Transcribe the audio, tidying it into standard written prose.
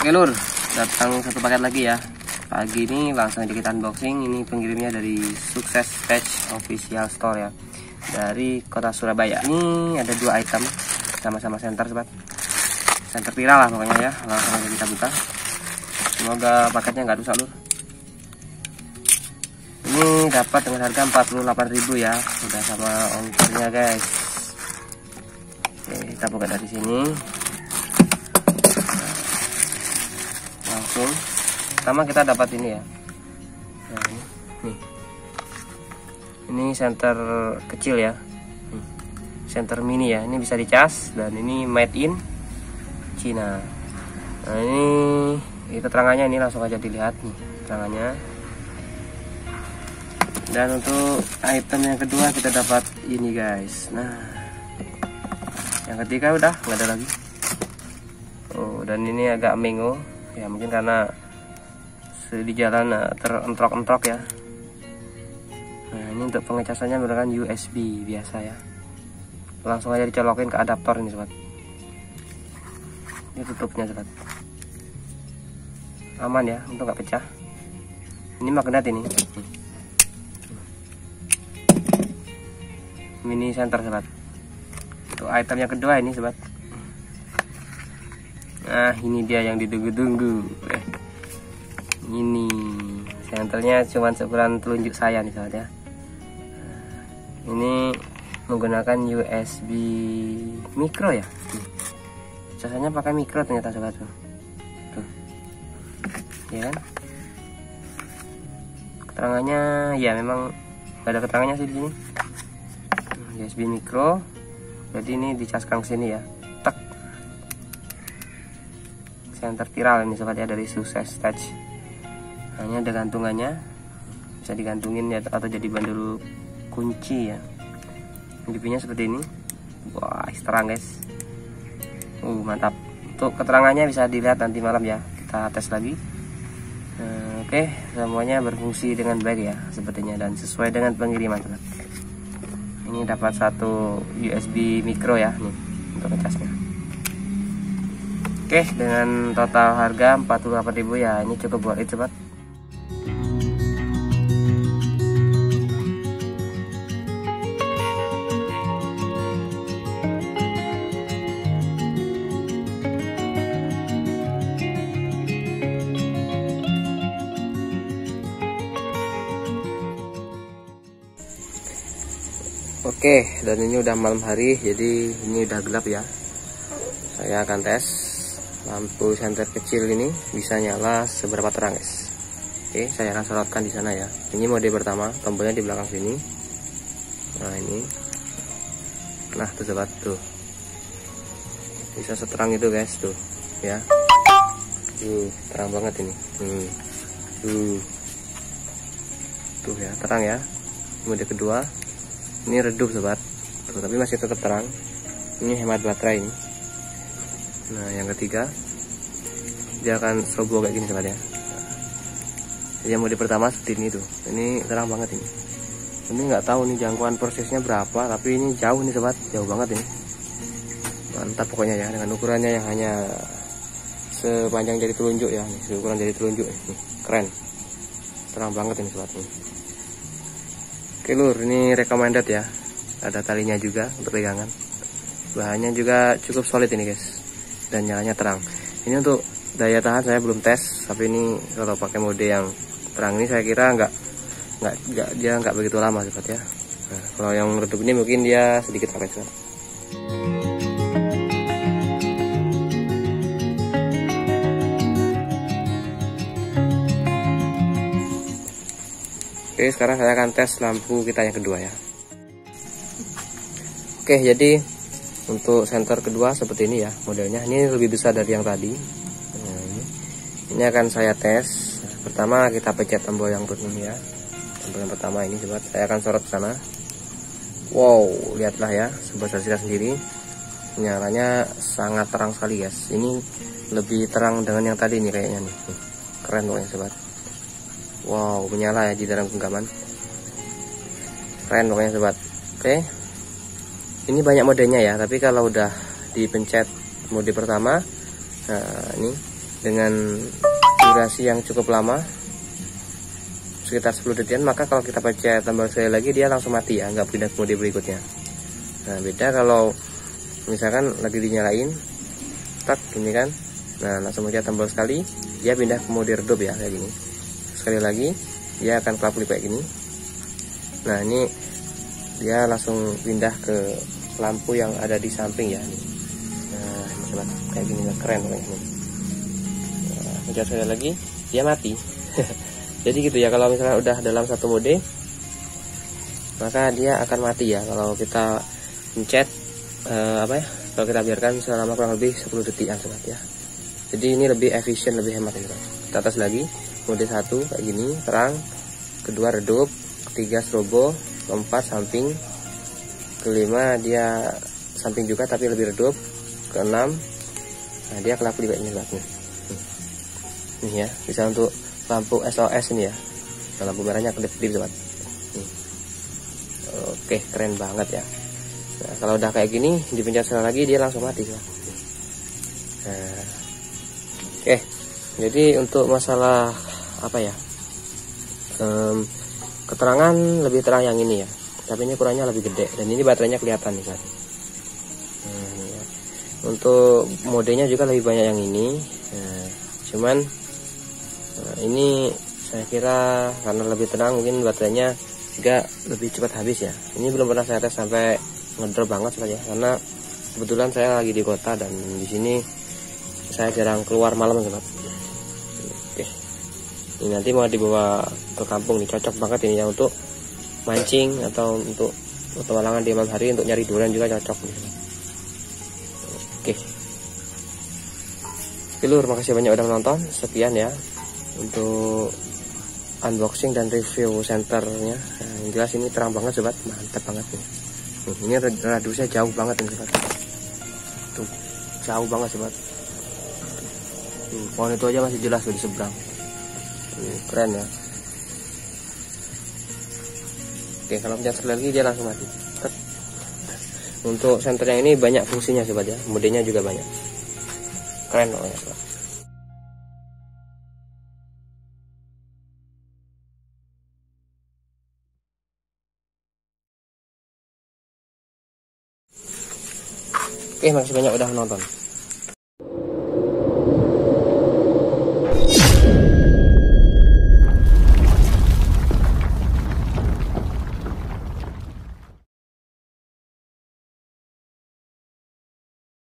Oke lur, datang satu paket lagi ya. Pagi ini langsung aja kita unboxing. Ini pengirimnya dari Sukses Tech Official Store ya, dari kota Surabaya. Ini ada 2 item, sama-sama senter sobat. Senter viral lah pokoknya ya. Langsung aja kita buka. Semoga paketnya nggak rusak lur. Ini dapat dengan harga 48.000 ya, udah sama ongkirnya guys. Oke, kita buka dari sini. Langsung pertama kita dapat ini ya. Nah, ini senter kecil ya, senter mini ya. Ini bisa dicas dan ini made in Cina. Nah ini keterangannya, ini langsung aja dilihat nih keterangannya. Dan untuk item yang kedua kita dapat ini guys. Nah yang ketiga udah nggak ada lagi. Oh, dan ini agak mengo ya, mungkin karena di jalan terentrok-entrok ya. Nah ini untuk pengecasannya menggunakan USB biasa ya, langsung aja dicolokin ke adaptor ini sobat. Ini tutupnya sobat, aman ya untuk nggak pecah. Ini magnet ini, mini center sobat. Untuk item yang kedua ini sobat. Nah ini dia yang ditunggu-tunggu. Ini senternya cuman seukuran telunjuk saya nih sobat ya. Ini menggunakan USB micro ya. Casanya pakai micro ternyata sobat tuh. Ya kan? Keterangannya ya memang gak ada keterangannya sih di sini. USB micro. Jadi ini dicaskan ke sini ya. Tek. Senter viral ini sobat ya, dari Sukses Tech. Hanya ada gantungannya, bisa digantungin ya, atau jadi bandul kunci ya. Pipinya seperti ini. Wah terang guys. Mantap. Untuk keterangannya bisa dilihat nanti malam ya, kita tes lagi. Oke, semuanya berfungsi dengan baik ya sepertinya, dan sesuai dengan pengiriman sobat. Ini dapat satu USB micro ya nih untuk ngecasnya. Oke, dengan total harga 48.000 ya, ini cukup buat itu sobat. Oke, dan ini udah malam hari, jadi ini udah gelap ya. Saya akan tes lampu senter kecil ini bisa nyala seberapa terang guys. Oke, saya akan sorotkan di sana ya. Ini mode pertama, tombolnya di belakang sini. Nah ini, nah tuh sobat tuh, bisa seterang itu guys tuh ya. Terang banget ini. Tuh ya, terang ya. Mode kedua, ini redup sobat tuh, tapi masih tetap terang. Ini hemat baterai ini. Nah yang ketiga, dia akan strobo kayak gini sobat ya. Jadi mode pertama seperti ini tuh, ini terang banget ini. Ini nggak tahu nih jangkauan prosesnya berapa, tapi ini jauh nih sobat, jauh banget ini. Mantap pokoknya ya, dengan ukurannya yang hanya sepanjang jari telunjuk ya, ukuran jari telunjuk nih. Keren, terang banget ini sobat nih. Oke lur, ini recommended ya, ada talinya juga untuk pegangan. Bahannya juga cukup solid ini guys, dan nyalanya terang. Ini untuk daya tahan saya belum tes, tapi ini kalau pakai mode yang terang ini saya kira dia nggak begitu lama sobat ya. Nah, kalau yang redup ini mungkin dia sedikit awet sobat. Oke, sekarang saya akan tes lampu kita yang kedua ya. Oke, jadi untuk senter kedua seperti ini ya modelnya. Ini lebih besar dari yang tadi. Nah, ini akan saya tes. Pertama kita pencet tombol yang ini ya. Tombol yang pertama ini sobat, saya akan sorot ke sana. Wow, lihatlah ya, sobat saksikan sendiri. Nyalanya sangat terang sekali guys. Ini lebih terang dengan yang tadi nih kayaknya nih. Keren pokoknya sobat. Wow, menyala ya di dalam genggaman. Keren pokoknya sobat. Oke, ini banyak modenya ya, tapi kalau udah dipencet mode pertama, nah ini dengan durasi yang cukup lama, sekitar 10 detikan, maka kalau kita pencet tombol sekali lagi dia langsung mati ya, nggak pindah ke mode berikutnya. Nah beda kalau misalkan lagi dinyalain tak gini kan, nah langsung pencet tombol sekali dia pindah ke mode redup ya, kayak gini. Sekali lagi dia akan kelap-kelip kayak gini. Nah ini dia langsung pindah ke lampu yang ada di samping ya. Nah kayak gini, keren kayak gini. Nah, pencet sekali lagi dia mati. Jadi gitu ya, kalau misalnya udah dalam satu mode maka dia akan mati ya kalau kita pencet kalau kita biarkan selama kurang lebih 10 detik sobat ya. Jadi ini lebih efisien, lebih hemat ya. Kita atas lagi, mode 1 kayak gini terang, kedua redup, ketiga strobo, keempat samping, kelima dia samping juga tapi lebih redup, keenam nah dia kelap-kelip ini sobatnya. Nih ya, bisa untuk lampu SOS ini ya, nah, lampu merahnya kedip-kedip sobat. Oke, keren banget ya. Nah, kalau udah kayak gini dipencet sekali lagi dia langsung mati sobat. Nah, oke, jadi untuk masalah apa ya, keterangan lebih terang yang ini ya, tapi ini ukurannya lebih gede dan ini baterainya kelihatan nih sobat. Ya. Untuk modenya juga lebih banyak yang ini. Nah, cuman ini saya kira karena lebih tenang mungkin baterainya juga lebih cepat habis ya. Ini belum pernah saya tes sampai ngedrop banget saja, karena kebetulan saya lagi di kota dan di sini saya jarang keluar malam sobat. Oke, ini nanti mau dibawa ke kampung nih, cocok banget ini ya untuk mancing atau untuk petualangan di malam hari, untuk nyari durian juga cocok nih. Oke, Lur, makasih banyak udah menonton. Sekian ya untuk unboxing dan review senternya. Nah, yang jelas ini terang banget sobat, mantap banget nih. Ini radiusnya jauh banget ini sobat. Tuh, jauh banget sobat. Pohon itu aja masih jelas di seberang. Keren ya. Oke, kalau pencet sekali lagi dia langsung mati. Untuk senter yang ini banyak fungsinya sobat ya, modenya juga banyak. Keren loh ya sobat. Oke, makasih banyak udah menonton.